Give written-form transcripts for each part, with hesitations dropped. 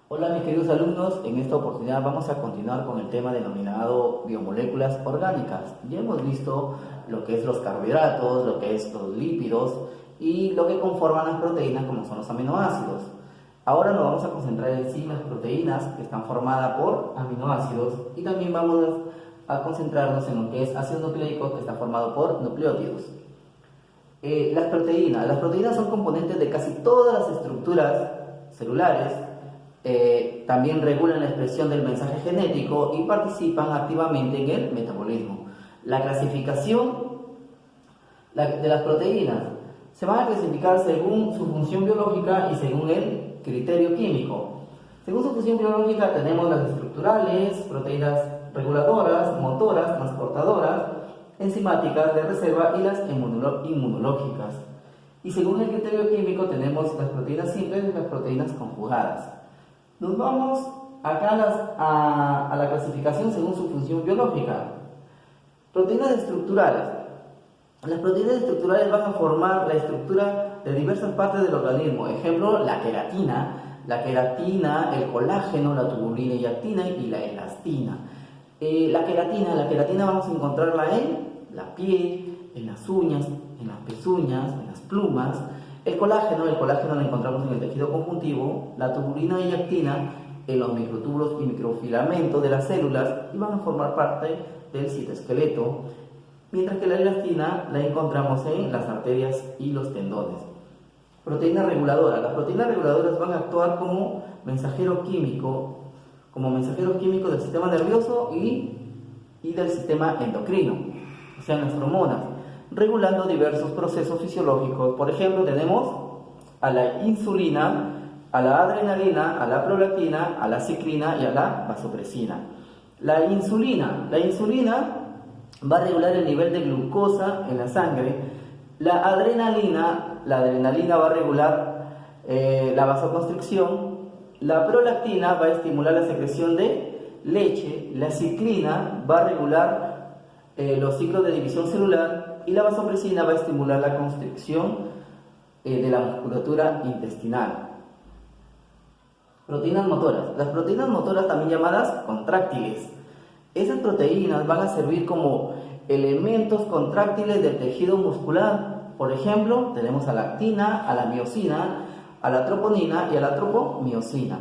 Hola mis queridos alumnos, en esta oportunidad vamos a continuar con el tema denominado biomoléculas orgánicas. Ya hemos visto lo que es los carbohidratos, lo que es los lípidos y lo que conforman las proteínas como son los aminoácidos. Ahora nos vamos a concentrar en sí las proteínas que están formadas por aminoácidos y también vamos a concentrarnos en lo que es ácido nucleico que está formado por nucleótidos. Las proteínas son componentes de casi todas las estructuras celulares. También regulan la expresión del mensaje genético y participan activamente en el metabolismo. La clasificación de las proteínas se van a clasificar según su función biológica y según el criterio químico. Según su función biológica tenemos las estructurales, proteínas reguladoras, motoras, transportadoras, enzimáticas de reserva y las inmunológicas. Y según el criterio químico tenemos las proteínas simples y las proteínas conjugadas. Nos vamos acá a la clasificación según su función biológica. Proteínas estructurales. Las proteínas estructurales van a formar la estructura de diversas partes del organismo. Ejemplo, la queratina, el colágeno, la tubulina y actina y la elastina. La queratina vamos a encontrarla en la piel, en las uñas, en las pezuñas, en las plumas. El colágeno lo encontramos en el tejido conjuntivo, la tubulina y actina en los microtúbulos y microfilamentos de las células y van a formar parte del citoesqueleto, mientras que la elastina la encontramos en las arterias y los tendones. Proteínas reguladoras. Las proteínas reguladoras van a actuar como mensajero químico del sistema nervioso y del sistema endocrino, o sea, las hormonas, regulando diversos procesos fisiológicos. Por ejemplo, tenemos a la insulina, a la adrenalina, a la prolactina, a la ciclina y a la vasopresina. La insulina va a regular el nivel de glucosa en la sangre. La adrenalina va a regular la vasoconstricción. La prolactina va a estimular la secreción de leche. La ciclina va a regular los ciclos de división celular. Y la vasopresina va a estimular la constricción de la musculatura intestinal. Proteínas motoras. Las proteínas motoras, también llamadas contráctiles. Esas proteínas van a servir como elementos contráctiles del tejido muscular. Por ejemplo, tenemos a la actina, a la miosina, a la troponina y a la tropomiosina.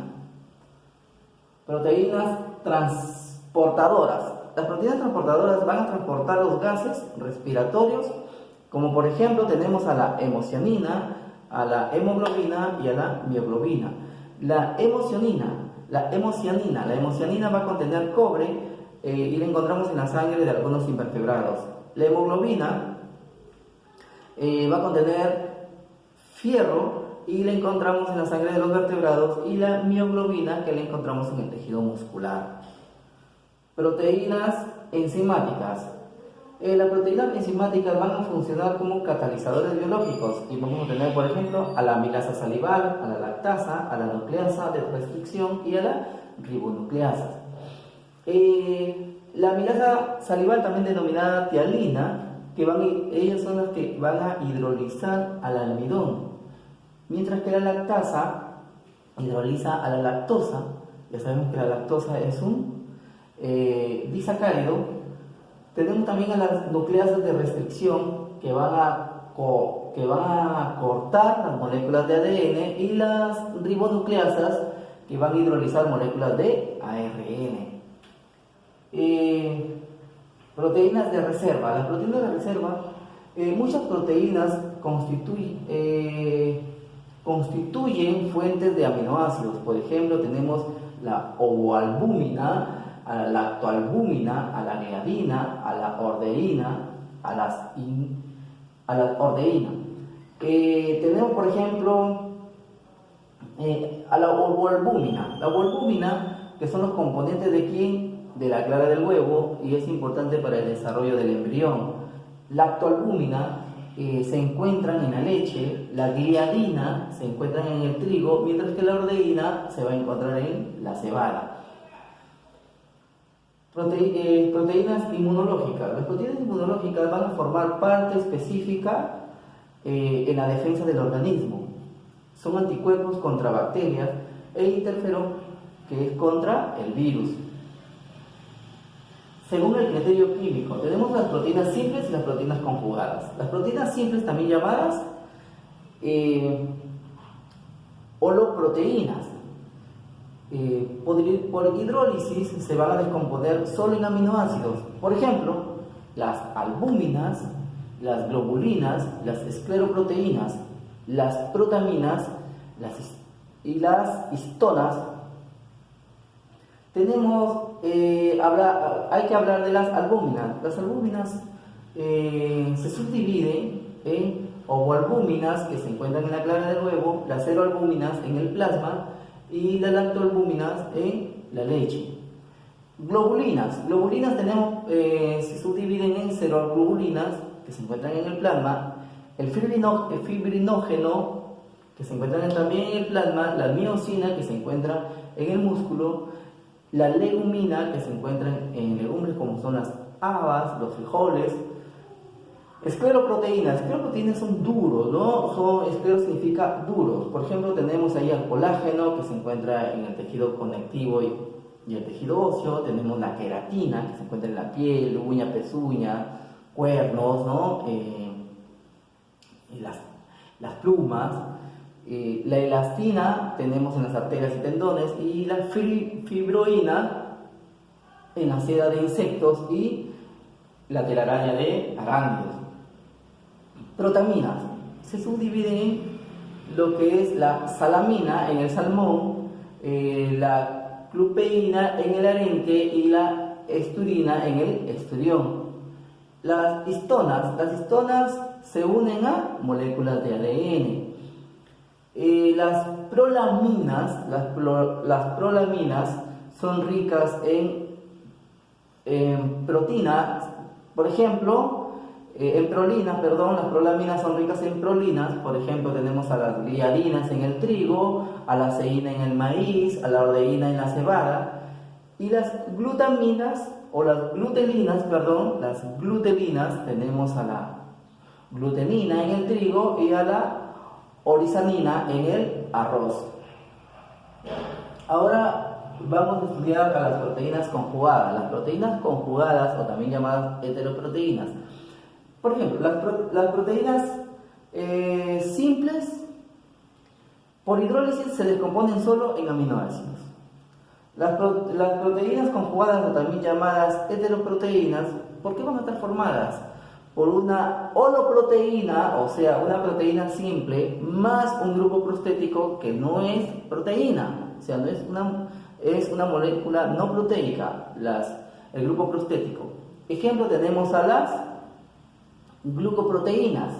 Proteínas transportadoras. Las proteínas transportadoras van a transportar los gases respiratorios, como por ejemplo tenemos a la hemocianina, a la hemoglobina y a la mioglobina. La hemocianina va a contener cobre y la encontramos en la sangre de algunos invertebrados. La hemoglobina va a contener fierro y la encontramos en la sangre de los vertebrados, y la mioglobina que la encontramos en el tejido muscular. Proteínas enzimáticas. Las proteínas enzimáticas van a funcionar como catalizadores biológicos y vamos a tener, por ejemplo, a la amilasa salival, a la lactasa, a la nucleasa de restricción y a la ribonucleasa. La amilasa salival, también denominada tialina, ellas son las que van a hidrolizar al almidón, mientras que la lactasa hidroliza a la lactosa. Ya sabemos que la lactosa es un disacárido. Tenemos también a las nucleasas de restricción que van a cortar las moléculas de ADN, y las ribonucleasas que van a hidrolizar moléculas de ARN. Proteínas de reserva. Las proteínas de reserva, muchas proteínas constituyen fuentes de aminoácidos. Por ejemplo, tenemos la ovoalbúmina, a la lactoalbúmina, a la gliadina, a la ordeína, a la ordeína. Tenemos, por ejemplo, a la ovoalbúmina. La ovoalbúmina, que son los componentes de la clara del huevo, y es importante para el desarrollo del embrión. Lactoalbúmina se encuentran en la leche, la gliadina se encuentran en el trigo, mientras que la ordeína se va a encontrar en la cebada. Proteínas inmunológicas. Las proteínas inmunológicas van a formar parte específica en la defensa del organismo. Son anticuerpos contra bacterias e que es contra el virus. Según el criterio químico, tenemos las proteínas simples y las proteínas conjugadas. Las proteínas simples, también llamadas holoproteínas, por hidrólisis se van a descomponer solo en aminoácidos. Por ejemplo, las albúminas, las globulinas, las escleroproteínas, las protaminas y las histonas. Hay que hablar de las albúminas. Las albúminas se subdividen en ovoalbúminas, que se encuentran en la clara del huevo, las ceroalbúminas en el plasma y las lactoalbúminas en la leche. Globulinas se subdividen en ceroalglobulinas, que se encuentran en el plasma, el fibrinógeno, que se encuentran también en el plasma, la miosina, que se encuentra en el músculo, la legumina, que se encuentran en legumbres como son las habas, los frijoles. Escleroproteínas son duros, ¿no? Esclero significa duros. Por ejemplo, tenemos ahí el colágeno, que se encuentra en el tejido conectivo y el tejido óseo. Tenemos la queratina, que se encuentra en la piel, uña, pezuña, cuernos, ¿no? Las plumas. La elastina tenemos en las arterias y tendones, y la fibroína en la seda de insectos y la telaraña de arácnidos. Protaminas se subdividen en lo que es la salamina en el salmón, la clupeína en el arenque y la esturina en el esturión. Las histonas se unen a moléculas de ADN. Las prolaminas son ricas en proteínas, por ejemplo, las prolaminas son ricas en prolinas. Por ejemplo, tenemos a las gliadinas en el trigo, a la ceína en el maíz, a la ordeína en la cebada. Y las glutelinas, tenemos a la glutenina en el trigo y a la orisanina en el arroz. Ahora vamos a estudiar a las proteínas conjugadas. Las proteínas conjugadas, o también llamadas heteroproteínas. Por ejemplo, las proteínas simples, por hidrólisis, se descomponen solo en aminoácidos. Las proteínas conjugadas, o también llamadas heteroproteínas, ¿por qué van a estar formadas? Por una holoproteína, o sea, una proteína simple, más un grupo prostético que no es proteína, o sea, es una molécula no proteica, el grupo prostético. Ejemplo, tenemos a las glucoproteínas,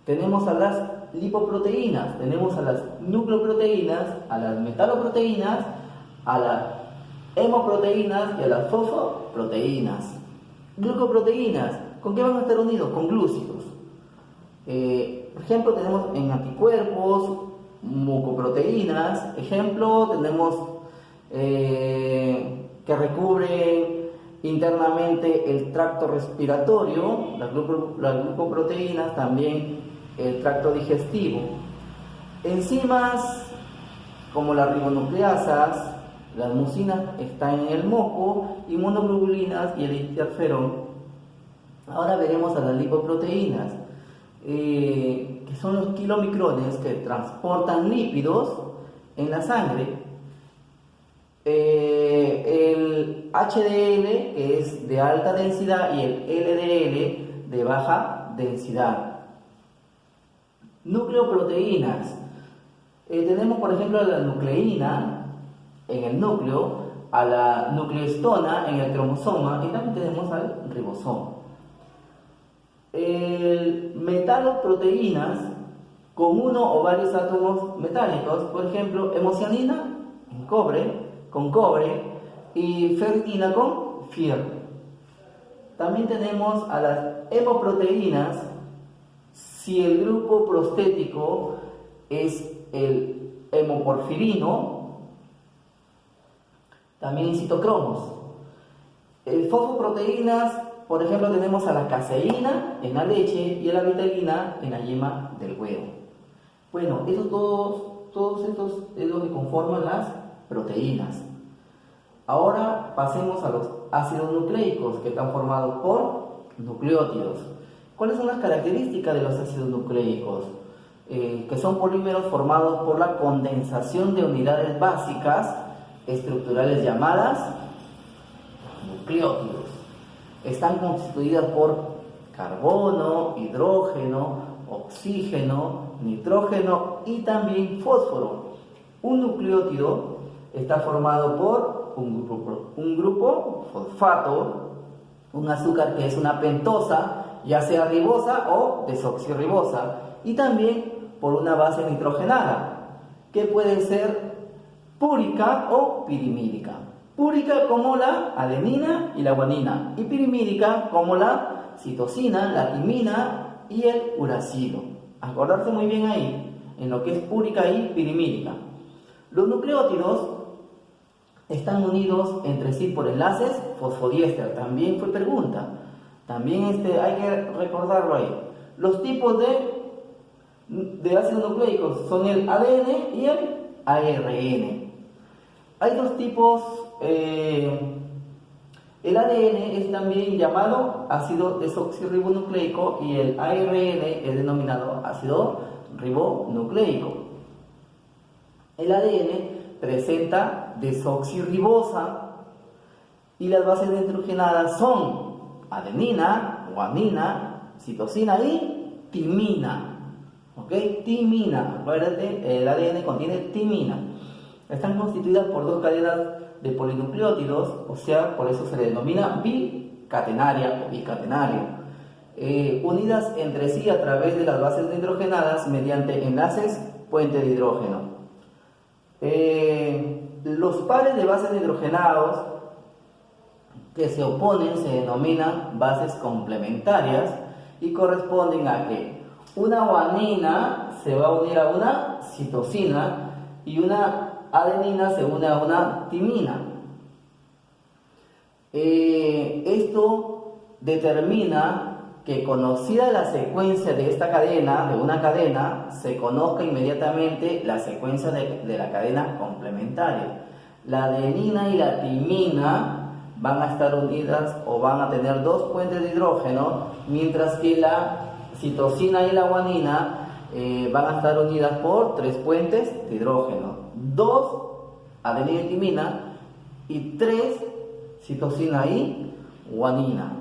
tenemos a las lipoproteínas, tenemos a las nucleoproteínas, a las metaloproteínas, a las hemoproteínas y a las fosfoproteínas. Glucoproteínas, ¿con qué van a estar unidos? Con glúcidos. Por ejemplo, tenemos en anticuerpos, mucoproteínas. Ejemplo, tenemos que recubren internamente el tracto respiratorio, las glucoproteínas, también el tracto digestivo. Enzimas como las ribonucleasas, las mucinas están en el moco, inmunoglobulinas y el interferón. Ahora veremos a las lipoproteínas, que son los kilomicrones que transportan lípidos en la sangre. El HDL, que es de alta densidad, y el LDL, de baja densidad. Nucleoproteínas. Tenemos, por ejemplo, a la nucleína en el núcleo, a la nucleostona en el cromosoma, y también tenemos al ribosoma. Metaloproteínas con uno o varios átomos metálicos, por ejemplo, hemocianina con cobre, y ferritina con fierro. También tenemos a las hemoproteínas si el grupo prostético es el hemoporfirino, también citocromos. Fosfoproteínas, por ejemplo, tenemos a la caseína en la leche y a la vitalina en la yema del huevo. Bueno, todos estos es lo que conforman las proteínas. Ahora pasemos a los ácidos nucleicos, que están formados por nucleótidos. ¿Cuáles son las características de los ácidos nucleicos? Que son polímeros formados por la condensación de unidades básicas estructurales llamadas nucleótidos. Están constituidas por carbono, hidrógeno, oxígeno, nitrógeno y también fósforo. Un nucleótido está formado por un grupo fosfato, un azúcar que es una pentosa, ya sea ribosa o desoxirribosa, y también por una base nitrogenada, que puede ser púrica o pirimídica. Púrica como la adenina y la guanina, y pirimídica como la citosina, la timina y el uracilo. Acordarse muy bien ahí, en lo que es púrica y pirimídica. Los nucleótidos están unidos entre sí por enlaces fosfodiéster. También fue pregunta. También hay que recordarlo ahí. Los tipos de ácidos nucleicos son el ADN y el ARN. Hay dos tipos. El ADN es también llamado ácido desoxirribonucleico y el ARN es denominado ácido ribonucleico. El ADN presenta desoxirribosa y las bases nitrogenadas son adenina, guanina, citosina y timina. ¿Ok? Timina. Acuérdate, el ADN contiene timina. Están constituidas por dos cadenas de polinucleótidos, o sea, por eso se le denomina bicatenaria o bicatenario, unidas entre sí a través de las bases nitrogenadas mediante enlaces puente de hidrógeno. Los pares de bases nitrogenados que se oponen se denominan bases complementarias y corresponden a que una guanina se va a unir a una citosina y una adenina se une a una timina. Esto determina que, conocida la secuencia de esta cadena, de una cadena, se conozca inmediatamente la secuencia de la cadena complementaria. La adenina y la timina van a estar unidas o van a tener dos puentes de hidrógeno, mientras que la citosina y la guanina van a estar unidas por tres puentes de hidrógeno. 2 adenina y timina y 3 citosina y guanina.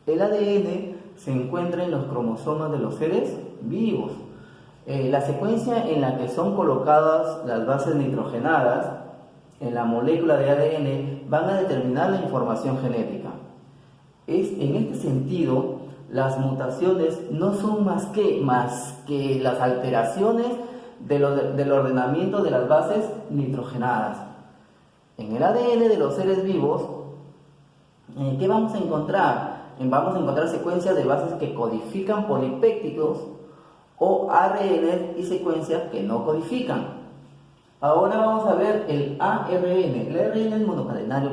El ADN se encuentra en los cromosomas de los seres vivos. La secuencia en la que son colocadas las bases nitrogenadas en la molécula de ADN van a determinar la información genética. En este sentido, las mutaciones no son más que las alteraciones del ordenamiento de las bases nitrogenadas. En el ADN de los seres vivos, ¿qué vamos a encontrar? Vamos a encontrar secuencias de bases que codifican polipéptidos o ARN y secuencias que no codifican. Ahora vamos a ver el ARN. El ARN es monocatenario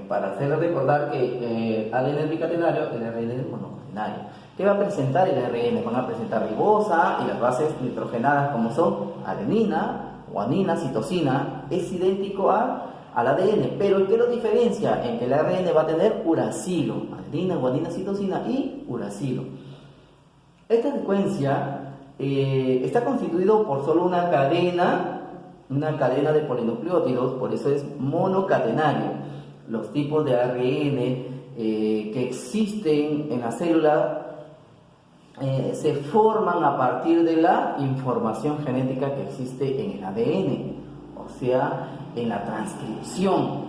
para hacerle recordar que el ADN es bicatenario, el ARN es monocatenario. ¿Qué va a presentar el ARN? Van a presentar ribosa y las bases nitrogenadas como son adenina, guanina, citosina. Es idéntico al ADN, pero ¿qué lo diferencia? En que el ARN va a tener uracilo, adenina, guanina, citosina y uracilo. Esta secuencia está constituido por solo una cadena de polinucleótidos, por eso es monocatenario. Los tipos de ARN que existen en la célula se forman a partir de la información genética que existe en el ADN, o sea, en la transcripción.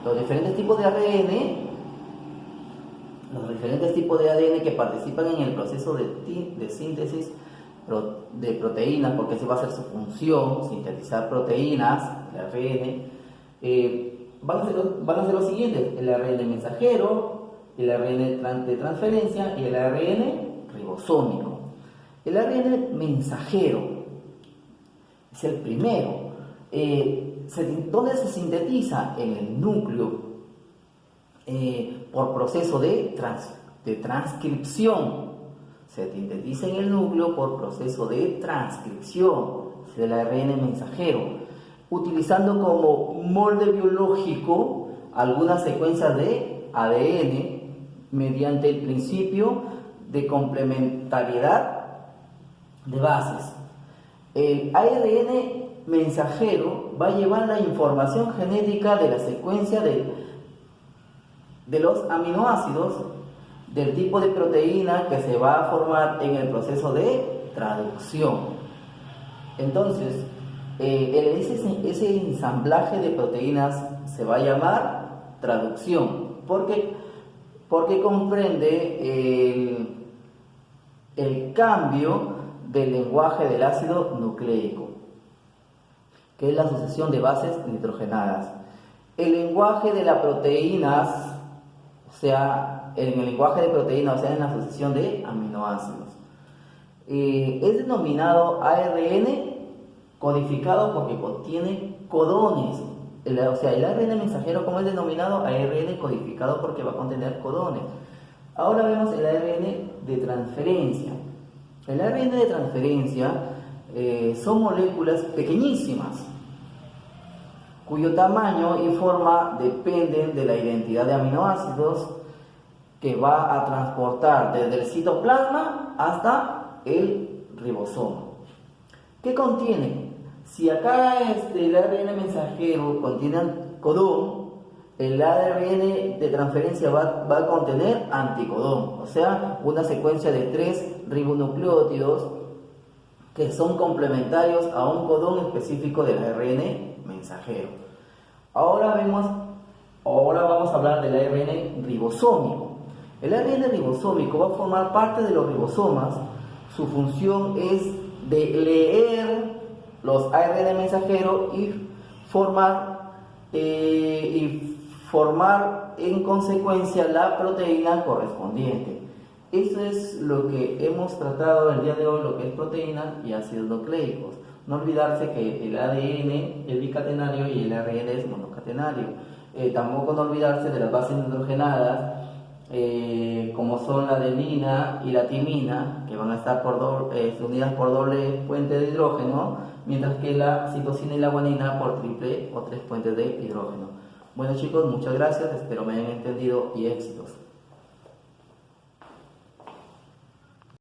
Los diferentes tipos de ADN que participan en el proceso de síntesis de proteínas, porque esa va a ser su función, sintetizar proteínas, el ARN, van a ser los siguientes: el ARN mensajero, el ARN de transferencia y el ARN ribosómico. El ARN mensajero es el primero. ¿Dónde se sintetiza? En el núcleo, por proceso de transcripción. se sintetiza en el núcleo por proceso de transcripción del ARN mensajero, utilizando como molde biológico algunas secuencias de ADN mediante el principio de complementariedad de bases. El ARN mensajero va a llevar la información genética de la secuencia de los aminoácidos del tipo de proteína que se va a formar en el proceso de traducción. Entonces, ese ensamblaje de proteínas se va a llamar traducción, porque comprende el cambio del lenguaje del ácido nucleico, que es la sucesión de bases nitrogenadas. El lenguaje de las proteínas, en la sucesión de aminoácidos. Es denominado ARN codificado porque contiene codones. El ARN mensajero, como es denominado ARN codificado porque va a contener codones. Ahora vemos el ARN de transferencia. El ARN de transferencia son moléculas pequeñísimas, cuyo tamaño y forma dependen de la identidad de aminoácidos que va a transportar desde el citoplasma hasta el ribosoma. ¿Qué contiene? Si acá el ARN mensajero contiene codón, el ARN de transferencia va a contener anticodón, o sea, una secuencia de 3 ribonucleótidos que son complementarios a un codón específico del ARN mensajero. Ahora vamos a hablar del ARN ribosómico. El ARN ribosómico va a formar parte de los ribosomas. Su función es de leer los ARN mensajeros y formar en consecuencia la proteína correspondiente. Eso es lo que hemos tratado el día de hoy, lo que es proteínas y ácidos nucleicos. No olvidarse que el ADN es bicatenario y el ARN es monocatenario. Tampoco no olvidarse de las bases nitrogenadas, como son la adenina y la timina, que van a estar unidas por doble puente de hidrógeno, mientras que la citosina y la guanina por triple o 3 puentes de hidrógeno. Bueno chicos, muchas gracias, espero me hayan entendido y éxitos.